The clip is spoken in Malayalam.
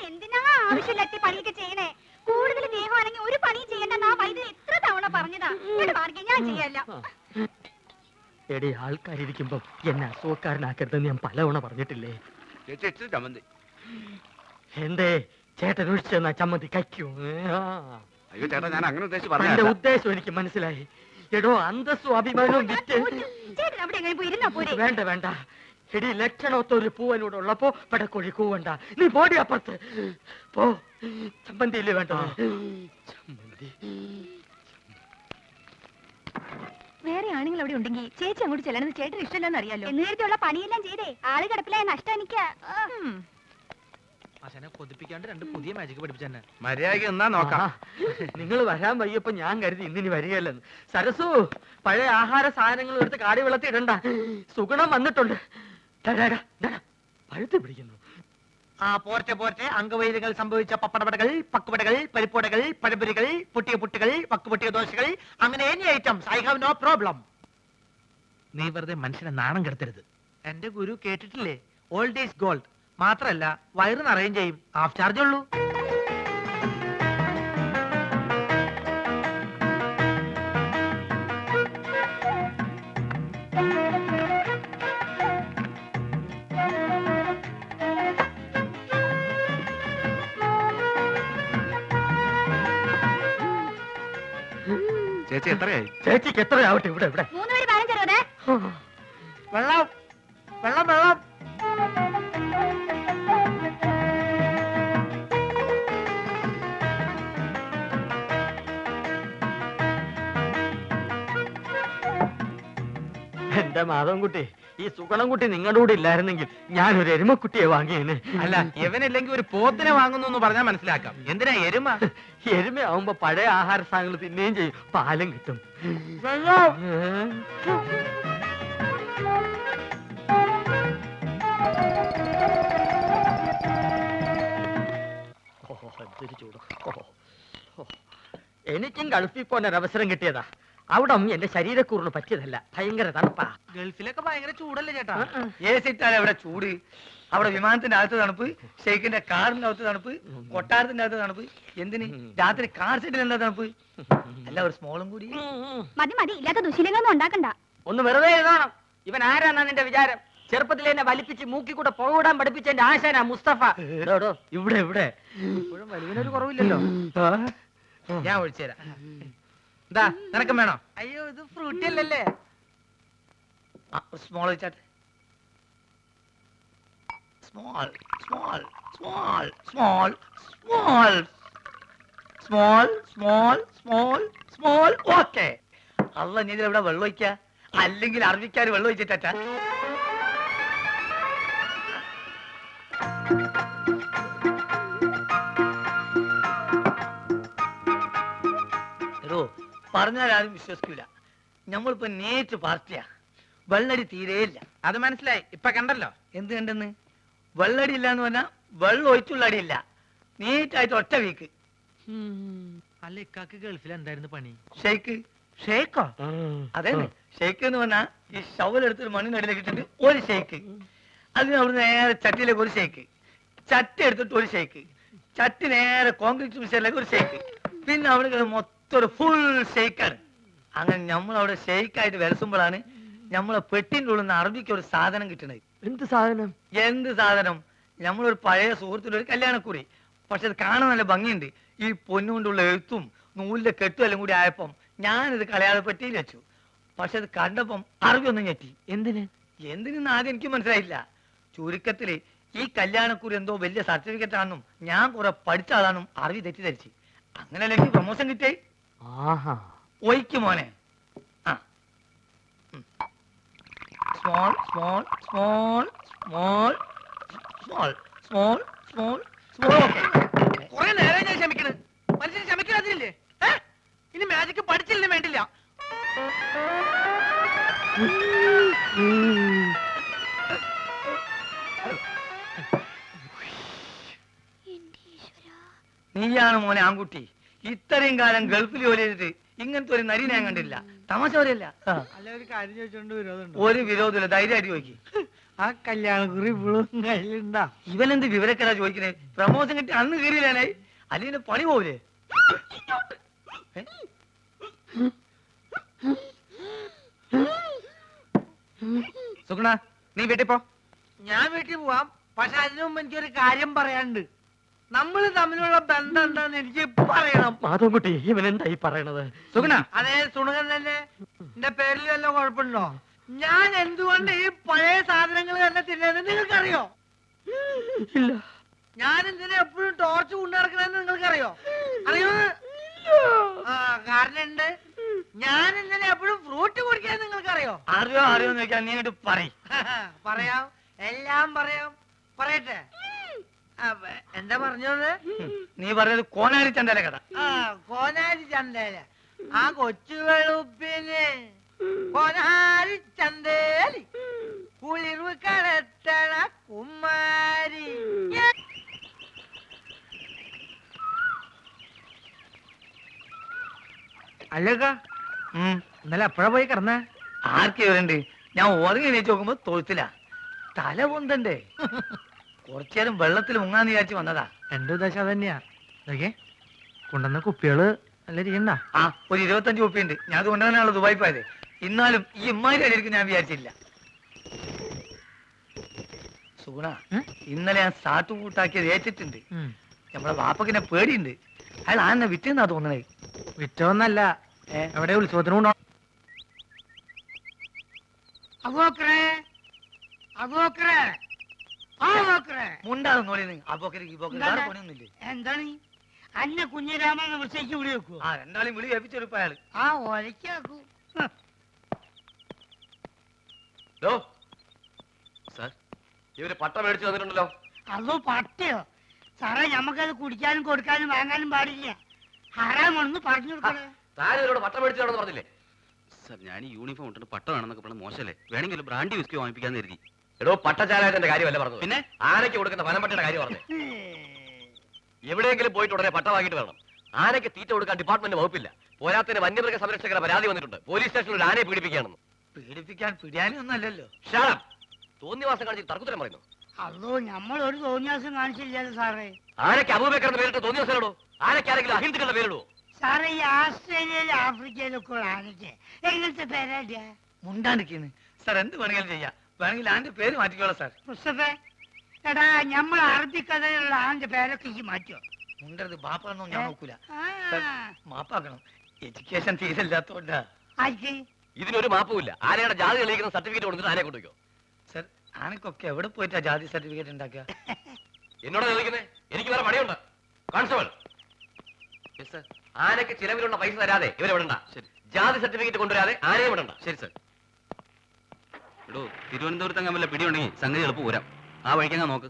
എന്തിനാ ആവശ്യമില്ലാത്ത പണിയൊക്കെ ചെയ്യണേ? കൂടുതൽ ദേഹമാണെങ്കിൽ ഒരു പണിയും ചെയ്യണ്ടെന്ന് ആ വൈദ്യുതി എത്ര തവണ പറഞ്ഞതാ. ഞാൻ ചെയ്യല്ല. എടി, ആൾക്കാരിയ്ക്കുമ്പോ എന്നെ അസുഖക്കാരനാക്കരുതെന്ന് ഞാൻ പലവണ പറഞ്ഞിട്ടില്ലേ? എന്തേ ചേട്ടൻ ഒഴിച്ചു തന്നാ ചമ്മന്തി കഴിക്കൂ? അയ്യോ ചേട്ടാ, ഞാൻ അങ്ങനെ എന്റെ ഉദ്ദേശം എനിക്ക് മനസ്സിലായി. എടോ, അന്തസ്സും അഭിമാനവും വിറ്റ് വേണ്ട വേണ്ട. എടി, ലക്ഷണത്തൊരു പൂവനോട് ഉള്ളപ്പോ പടക്കോഴി കൂവണ്ട. നീ ബോഡി അപ്പുറത്ത് പോ. ചമ്മന്തിയില്ലേ വേണ്ട? ചമ്മന്തി വേറെ ആണുങ്ങൾ അവിടെ ഉണ്ടെങ്കിൽ ചേച്ചി അങ്ങോട്ട് ചെല്ലണമെന്ന് ചേട്ടന് ഇഷ്ടമല്ലെന്ന് അറിയാലോ. നേരത്തെയുള്ള പണിയെല്ലാം ചെയ്തേ ആള് കിടപ്പിലായ നഷ്ടം എനിക്ക്. കൊതിപ്പിക്കാണ്ട് രണ്ട് പുതിയ മാജിക് പഠിപ്പിച്ചെന്നെ. മര്യാദയ്ക്ക് എന്നാ നോക്കാം. നിങ്ങൾ വരാൻ വയ്യപ്പോ ഞാൻ കരുതി ഇന്നിനി വരികയല്ലെന്ന്. സരസു, പഴയ ആഹാര സാധനങ്ങൾ എടുത്ത് കാടി വെള്ളത്തിൽ ഇടണ്ട. സുഗുണം വന്നിട്ടുണ്ട്. പഴുത്ത് പിടിക്കുന്നു. പോർട്ടെ പോർട്ടെ. അംഗവൈദ്യങ്ങൾ സംഭവിച്ച പപ്പടപടകൾ, പക്കുപടകൾ, പരിപ്പുടകൾ, പഴപുരികൾ, പൊട്ടിയ പുട്ടുകൾ, വക്കുപൊട്ടിയ ദോശകൾ, അങ്ങനെ any items. I have no problem. നീ വെറുതെ മനുഷ്യനെ നാണം കെടുത്തരുത്. എന്റെ ഗുരു കേട്ടിട്ടില്ലേ, ഓൾഡ് ഈസ് ഗോൾഡ്. മാത്രല്ല വയറ് നിറയും ചെയ്യും. ഹാഫ് ചാർജ് ഉള്ളൂ. ചേച്ചി എത്രയായി? ചേച്ചിക്ക് എത്രയാവട്ടെ? ഇവിടെ ഇവിടെ 3 പേര് 15 വെള്ളം വെള്ളം വെള്ളം. എന്റെ മാധവൻകുട്ടി, ഈ സുഗണൻകുട്ടി നിങ്ങളുടെ കൂടെ ഇല്ലായിരുന്നെങ്കിൽ ഞാനൊരു എരുമക്കുട്ടിയെ വാങ്ങിയേനെ. അല്ല, ഇവനില്ലെങ്കിൽ ഒരു പോത്തിനെ വാങ്ങുന്നു എന്ന് പറഞ്ഞാൽ മനസ്സിലാക്കാം. എന്തിനാ എരുമ? എരുമയാവുമ്പോ പഴയ ആഹാര സാധനങ്ങൾ തിന്നുകയും ചെയ്യും, പാലും കിട്ടും. എനിക്കും ഗൾഫിൽ പോകാൻ ഒരു അവസരം കിട്ടിയതാ. അവിടെ എന്റെ ശരീരക്കൂറിന് പറ്റിയതല്ല. ഭയങ്കര തണുപ്പാ. ഗൾഫിലൊക്കെ ഭയങ്കര ചൂടല്ലേ ചേട്ടാ? ഏസിട്ടാൽ അവിടെ ചൂട്, അവിടെ വിമാനത്തിന്റെ അകത്ത് തണുപ്പ്, ഷെയ്ഖിന്റെ കാറിന്റെ അകത്ത് തണുപ്പ്, കൊട്ടാരത്തിന്റെ അകത്ത് തണുപ്പ്. എന്തിന് രാത്രി കാർ സെറ്റിൽ എന്താ തണുപ്പ്? അല്ല, ഒരു സ്മോളും കൂടി. മതി മതി, ഇല്ലാത്ത ദുശീലങ്ങളൊന്നും ഉണ്ടാക്കണ്ട. ഒന്ന് വെറുതെ എഴുതണം. ഇവൻ ആരാന്നാ നിന്റെ വിചാരം? ചെറുപ്പത്തിൽ എന്നെ വലിപ്പിച്ച് മൂക്കി കൂടെ പുകവിടാൻ പഠിപ്പിച്ച എന്റെ ആശാനാ മുസ്തഫ. ഇവിടെ ഇവിടെ ഇപ്പോഴും വലിവിനൊരു കുറവില്ലല്ലോ. ഞാൻ ഒഴിച്ചു തരാം. എന്താ, നിനക്കും വേണോ? അയ്യോ, ഇത് ഫ്രൂട്ടി അല്ലല്ലേ. സ്മോൾ വെച്ചാട്ടെ. Small small small small small small small small small. Okay. അല്ല, നീ ഇവിടെ വെള്ളം ഒഴിക്ക, അല്ലെങ്കിൽ അറബിക്കാർ വെള്ളം ഒഴിച്ചിട്ടാ. പറഞ്ഞാൽ ആരും വിശ്വസിക്കൂല. നമ്മളിപ്പോ നേറ്റ് പാർട്ടിയാ. വെള്ളടി തീരെയില്ല. അത് മനസ്സിലായി. ഇപ്പൊ കണ്ടല്ലോ. എന്ത് കണ്ടെന്ന്? വെള്ളടി ഇല്ല എന്ന് പറഞ്ഞാൽ വെള്ളം ഒഴിച്ചുള്ള അടിയില്ല. നീറ്റായിട്ട് ഒറ്റ വീക്ക്. അല്ല, ഇക്കാക്ക് ഗൾഫിൽ എന്തായിരുന്നു പണി? ഷെയ്ക്ക്. ഷേക്കോ? അതെ, ഷെയ്ക്ക് എന്ന് പറഞ്ഞാൽ ഈ ഷവലെടുത്തൊരു മണ്ണിനടിയിലേക്ക് ഇട്ടിട്ട് ഒരു ഷെയ്ക്ക്, അതിന് അവിടെ നേരെ ചട്ടിയിലേക്ക് ഒരു ഷെയ്ക്ക്, ചട്ടി എടുത്തിട്ട് ഒരു ഷെയ്ക്ക്, ചട്ടി നേരെ കോൺക്രീറ്റ് മിക്സറിലേക്ക് ഒരു ഷെയ്ക്ക്, പിന്നെ അവിടെ മൊത്തം ഒരു ഫുൾ ഷെയ്ക്കാണ്. അങ്ങനെ നമ്മളവിടെ ഷെയ്ക്കായിട്ട് വരസുമ്പോഴാണ് നമ്മളെ പെട്ടിൻ്റെ ഉള്ളിൽ നിന്ന് അറബിക്ക് ഒരു സാധനം കിട്ടണത്. എന്ത് സാധനം? എന്ത് സാധനം? നമ്മളൊരു പഴയ സുഹൃത്തിന്റെ ഒരു കല്യാണക്കുറി. പക്ഷെ അത് കാണാൻ നല്ല ഭംഗിയുണ്ട്. ഈ പൊന്നുകൊണ്ടുള്ള എഴുത്തും നൂലിന്റെ കെട്ടും എല്ലാം കൂടി ആയപ്പം ഞാനിത് കളയാതെ പെട്ടിയിൽ വെച്ചു. പക്ഷെ അത് കണ്ടപ്പം അറബി ഒന്നും ഞെട്ടി. എന്തിനെന്ന് ആദ്യം എനിക്ക് മനസ്സിലായില്ല. ചുരുക്കത്തില് ഈ കല്യാണക്കുറി എന്തോ വലിയ സർട്ടിഫിക്കറ്റ് ആണെന്നും ഞാൻ കുറെ പഠിച്ച ആളാണെന്നും അറബി തെറ്റിദ്ധരിച്ച്. അങ്ങനെയല്ല എനിക്ക് പ്രൊമോഷൻ കിട്ടിയേ. ഒയ്ക്ക് മോനെ. ആ, small small small small small small small small. കുറെ നേരം ഞാൻ ക്ഷമിക്കണ്. മനുഷ്യൻ ക്ഷമിക്കാതില്ലേ? ഇനി മാജിക്ക് പഠിച്ചില്ലേ വേണ്ടില്ല. നീയാണ് മോനെ ആൺകുട്ടി. ഇത്രയും കാലം ഗൾഫിൽ ജോലി ചെയ്തിട്ട് ഇങ്ങനത്തെ ഒരു നരി ഞാൻ കണ്ടില്ല. തമാശ പറയല്ല. അല്ല ഒരു കാര്യം ചോദിച്ചോണ്ട് വിരോധമുണ്ടോ? ഒരു വിരോധമില്ല, ധൈര്യമായിട്ട് ചോദിക്കും. ആ കല്യാണക്കുറി ഇപ്പോഴും കയ്യിലുണ്ടാ? ഇവനെന്ത് വിവരക്കേടാ ചോദിക്കണേ? പ്രമോഷൻ കിട്ടി അന്ന് കയറിയില്ലാനേ, അല്ലെങ്കിൽ പണി പോവില്ലേ? സുഗുണ നീ വീട്ടിൽ പോ. ഞാൻ വീട്ടിൽ പോവാം, പക്ഷെ അതിനു മുമ്പ് എനിക്കൊരു കാര്യം പറയാനുണ്ട്. നമ്മൾ തമ്മിലുള്ള ബന്ധം എന്താന്ന് എനിക്ക് പറയണം. മാധവൻകുട്ടി ഇവൻ എന്തായി പറയണത്? സുഗുണ അതേ സുണകൻ തന്നെ. എന്റെ പേരിൽ വല്ല കുഴപ്പമുണ്ടോ? ഞാൻ എന്തുകൊണ്ട് ഈ പഴയ സാധനങ്ങൾ തന്നെ തിന്നുന്നത് നിങ്ങൾക്കറിയോ? ഇല്ല. ഞാൻ എന്തിനാ എപ്പോഴും ടോർച്ച് കൊണ്ടു നടക്കണെന്ന് നിങ്ങൾക്കറിയോ? അറിയോ? ആ കാരണം ഉണ്ട്. ഞാൻ എന്തിനാ എപ്പോഴും ഫ്രൂട്ട് കുടിക്കാൻ നിങ്ങൾക്കറിയോ? അറിയോ അറിയോന്ന് ചോദിക്കാൻ നീ അങ്ങോട്ട് പറയും. പറയാം, എല്ലാം പറയാം. പറയട്ടെ? എന്താ പറഞ്ഞത്? നീ പറഞ്ഞത് കോനാരി ചന്തല കഥ. ആ കോനാരി ചന്തേല. ആ കൊച്ചു വെളുപ്പിന് കോനാരി ചന്തേലി കുളിർവ് കടത്തണ കുമാരി. അല്ലക്ക ഇന്നലെ എപ്പോഴാ പോയി കിടന്നേ? ആർക്ക് വിവരണ്ട്? ഞാൻ ഉറങ്ങി എണീച്ച് നോക്കുമ്പോ തൊഴുത്തില്ല. തല പൊന്തണ്ടേ? കുറച്ചേരം വെള്ളത്തിൽ മുങ്ങാന്ന് വിചാരിച്ച് വന്നതാ. എന്റെ ഉദ്ദേശം അതന്നെയാ. കൊണ്ടുവന്ന കുപ്പികള് നല്ല രീതിണ്ടാ? ആ ഒരു 25 കുപ്പിയുണ്ട്. ഞാൻ അത് കൊണ്ടുവന്നാണല്ലോ ദുബായി പോയത്. എന്നാലും ഈ ഇമ്മാരി അടിയിരിക്കും ഞാൻ വിചാരിച്ചില്ല. സുഗുണ, ഇന്നലെ ഞാൻ സാട്ടു കൂട്ടാക്കിയത് ഏറ്റിട്ടുണ്ട്. നമ്മളെ വാപ്പക്കിനെ പേടിയുണ്ട്. അയാൾ ആന്നെ വിറ്റെന്നാ തോന്നണേ. വിറ്റോന്നല്ല, എവിടെ ഉത്സവത്തിന് കൊണ്ടോ? മുണ്ടാകും നോളിന്ന് അബോക്കര് ഈ ബോക്കര് വേറെ പണിയൊന്നുമില്ലേ? എന്താണ് അന്നെ കുഞ്ഞിരാമ വിളിച്ചേക്ക് വിളി വെക്കൂ? ആ രണ്ടാളെയും വിളി ഏൽപ്പിച്ചെടുപ്പ അയാള്. ആ ഒലക്കാക്കൂ. സാർ ഇവര് പട്ട മേടിച്ചു തന്നിട്ടുണ്ടല്ലോ. അതോ പട്ടയോ? സാറേ ഞമ്മക്കത് കുടിക്കാനും കൊടുക്കാനും വാങ്ങാനും പാടില്ല. ഹറാമാണെന്ന് പറഞ്ഞു കൊടുക്കണേ. താരവരോട് പട്ട മേടിച്ചാണെന്ന് പറഞ്ഞില്ലേ? സാർ ഞാൻ ഈ യൂണിഫോം ഇട്ടിട്ട് പട്ട വേണമെന്നൊക്കെ പറഞ്ഞ മോശമല്ലേ? വേണമെങ്കിൽ ബ്രാൻഡി വിസ്കി വാങ്ങിപ്പിക്കാന്ന് കരുതി. എടോ പട്ടച്ചാലായതിന്റെ കാര്യമല്ല പറഞ്ഞത്, പിന്നെ ആനയ്ക്ക് കൊടുക്കുന്ന വനംപട്ടയുടെ കാര്യം പറഞ്ഞു. എവിടെയെങ്കിലും പോയിട്ട് ഉടനെ പട്ട വാങ്ങിയിട്ട് വേണം. ആനയ്ക്ക് തീറ്റ കൊടുക്കാൻ ഡിപ്പാർട്ട്മെന്റ് വകുപ്പില്ല. പോരാത്തിന് വന്യമൃഗ സംരക്ഷകരുടെ പരാതി വന്നിട്ടുണ്ട്. പോലീസ് സ്റ്റേഷനിൽ ഒരു ആനയെ പീഡിപ്പിക്കുകയാണെന്ന്. പീഡിപ്പിക്കാൻ പിടിയാനും ഒന്നും അല്ലല്ലോ. തോന്നിവാസം കാണിച്ച് തർക്കുത്തരം പറയുന്നു. അതോ നമ്മൾ ഒരു തോന്നിയാസം കാണിച്ചില്ലല്ലോ സാറേ. ആനയ്ക്ക് അബൂബക്കറിന്റെ പേരിട്ട് തോന്നിവാസനോടോ? ആനയ്ക്ക് ആരെങ്കിലും അഹിന്ദുക്കളുടെ പേരിടോ? സാറേ ഈ ആസ്ട്രേലിയയിലും ആഫ്രിക്കയിലൊക്കെ ഉള്ള ആനയ്ക്ക് എങ്ങനത്തെ പേരാ? മുണ്ടാണ്ടിരിക്കുന്നു സാർ. എന്ത് വേണമെങ്കിലും ചെയ്യാം. വേണമെങ്കിൽ ആന്റെ പേര് മാറ്റിക്കോളാം സാർ. മുസ്തഫേ, എടാ നമ്മൾ അറബിക്കഥയിലുള്ള ആന്റെ പേരൊക്കെ ഈ മാറ്റോ? മുണ്ടത് ബാപ്പാന്നോ ഞാൻ നോക്കൂല. ആ, സാർ മാപ്പാക്കണം. എഡ്യൂക്കേഷൻ തീരില്ലാത്തോണ്ടാ. ആർക്ക്? ഇതിനൊരു മാപ്പുമില്ല. ആനയുടെ ജാതി തെളിയിക്കുന്ന സർട്ടിഫിക്കറ്റ് കൊടുത്തിട്ട് ആനയെ കൊണ്ടുവയ്ക്കോ. സാർ ആനക്കൊക്കെ എവിടെ പോയിട്ടാ ജാതി സർട്ടിഫിക്കറ്റ് ഉണ്ടാക്കുക? എന്നോട് ചോദിക്കുന്നേ? എനിക്ക് വേറെ പണിയുണ്ട്. കോൺസ്റ്റബിൾ, ആനയ്ക്ക് ചിലവിലുള്ള പൈസ തരാതെ ഇവരെ വിടണ്ട. ശരി. ജാതി സർട്ടിഫിക്കറ്റ് കൊണ്ടുവരാതെ ആനയെ വിടണ്ട. ശരി സർ. എടോ തിരുവനന്തപുരത്ത് അങ്ങനെ വല്ല പിടിയുണ്ടെങ്കിൽ സംഗതി എളുപ്പം പോരാം. ആ വഴിക്കങ്ങ് നോക്ക്.